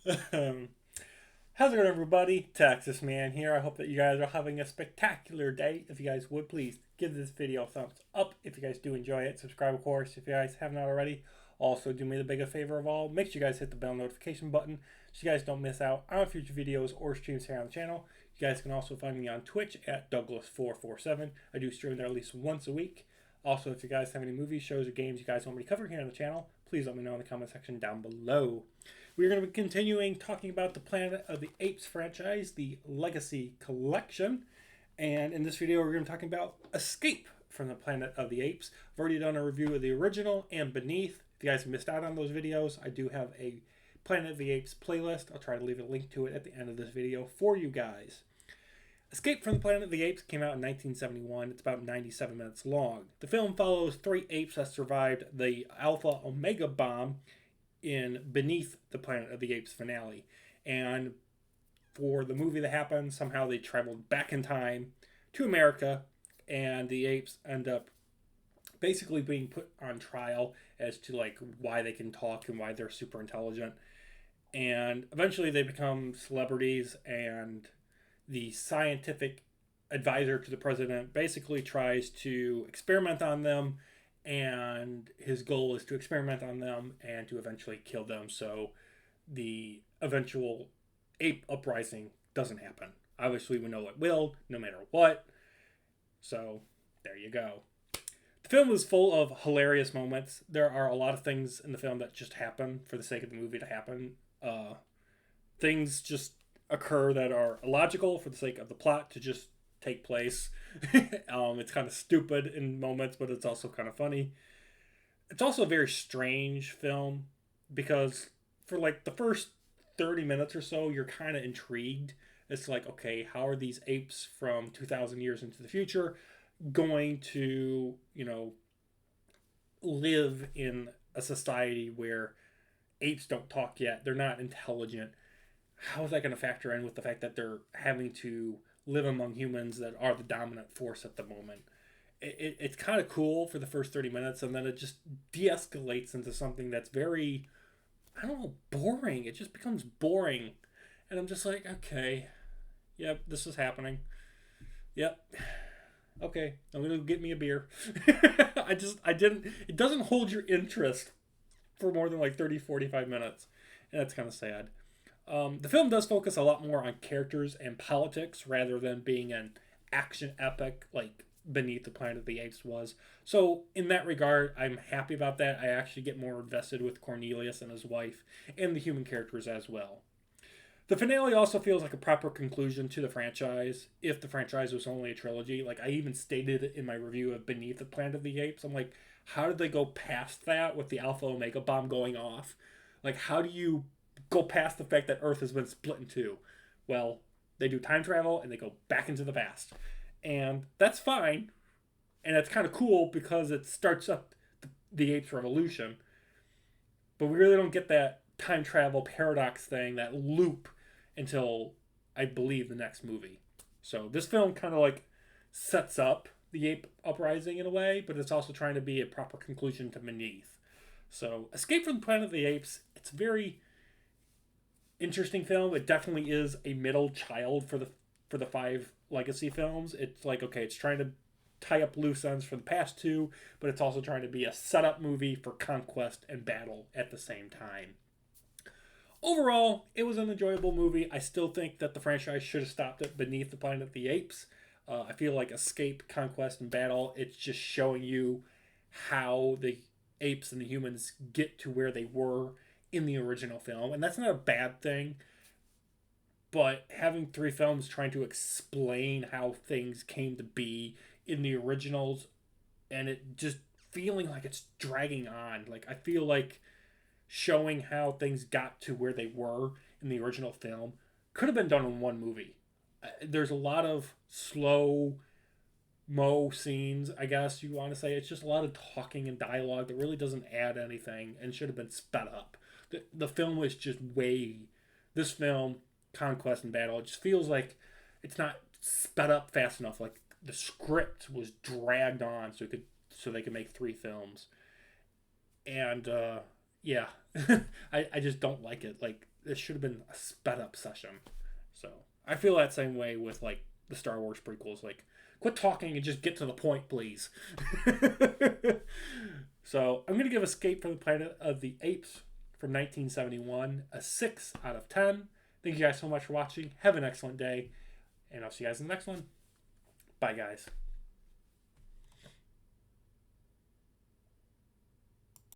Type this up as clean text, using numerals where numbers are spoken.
How's it going, everybody? Texas Man here. I hope that you guys are having a spectacular day. If you guys would, please give this video a thumbs up if you guys do enjoy it. Subscribe, of course, if you guys have not already. Also, do me the biggest favor of all. Make sure you guys hit the bell notification button so you guys don't miss out on future videos or streams here on the channel. You guys can also find me on Twitch at Douglas447. I do stream there at least once a week. Also, if you guys have any movies, shows, or games you guys want me to cover here on the channel, please let me know in the comment section down below. We're going to be continuing talking about the Planet of the Apes franchise, the Legacy Collection. And in this video, we're going to be talking about Escape from the Planet of the Apes. I've already done a review of the original and Beneath. If you guys missed out on those videos, I do have a Planet of the Apes playlist. I'll try to leave a link to it at the end of this video for you guys. Escape from the Planet of the Apes came out in 1971. It's about 97 minutes long. The film follows three apes that survived the Alpha Omega bomb in Beneath the Planet of the Apes finale. And for the movie that happened, somehow they traveled back in time to America, and the apes end up basically being put on trial as to like why they can talk and why they're super intelligent. And eventually they become celebrities, and the scientific advisor to the president basically tries to experiment on them, and his goal is to experiment on them and to eventually kill them so the eventual ape uprising doesn't happen. Obviously, we know it will, no matter what. So, there you go. The film is full of hilarious moments. There are a lot of things in the film that just happen for the sake of the movie to happen. Things just occur that are illogical for the sake of the plot to just take place. It's kind of stupid in moments, but it's also kind of funny. It's also a very strange film because for like the first 30 minutes or so, you're kind of intrigued. It's like, okay, how are these apes from 2,000 years into the future going to, live in a society where apes don't talk yet? They're not intelligent. How is that going to factor in with the fact that they're having to live among humans that are the dominant force at the moment? It's kind of cool for the first 30 minutes, and then it just de-escalates into something that's very, I don't know, boring. It just becomes boring. And I'm just like, okay, yep, this is happening. Yep. Okay, I'm going to get me a beer. It doesn't hold your interest for more than like 30, 45 minutes. And that's kind of sad. The film does focus a lot more on characters and politics rather than being an action epic like Beneath the Planet of the Apes was. So, in that regard, I'm happy about that. I actually get more invested with Cornelius and his wife and the human characters as well. The finale also feels like a proper conclusion to the franchise, if the franchise was only a trilogy. Like, I even stated in my review of Beneath the Planet of the Apes, I'm like, how did they go past that with the Alpha Omega bomb going off? Like, how do you go past the fact that Earth has been split in two? Well, they do time travel and they go back into the past. And that's fine. And it's kind of cool because it starts up the Apes Revolution. But we really don't get that time travel paradox thing, that loop, until I believe the next movie. So this film kind of like sets up the ape uprising in a way, but it's also trying to be a proper conclusion to Beneath. So Escape from the Planet of the Apes, it's a very interesting film. It definitely is a middle child for the five legacy films. It's like, okay, it's trying to tie up loose ends for the past two, but it's also trying to be a setup movie for conquest and battle at the same time. Overall, it was an enjoyable movie. I still think that the franchise should have stopped at Beneath the Planet of the Apes. I feel like Escape, Conquest, and Battle, it's just showing you how the apes and the humans get to where they were in the original film. And that's not a bad thing. But having three films trying to explain how things came to be in the originals, and it just feeling like it's dragging on. Like, I feel like showing how things got to where they were in the original film could have been done in one movie. There's a lot of slow mo scenes, I guess you want to say. It's just a lot of talking and dialogue that really doesn't add anything and should have been sped up. The film was just way. This film, Conquest and Battle, it just feels like it's not sped up fast enough. Like the script was dragged on so they could make three films. And yeah, I just don't like it. Like this should have been a sped up session. So I feel that same way with like the Star Wars prequels. Like, quit talking and just get to the point, please. So I'm gonna give Escape from the Planet of the Apes from 1971 a 6 out of 10. Thank you guys so much for watching. Have an excellent day, and I'll see you guys in the next one. Bye, guys.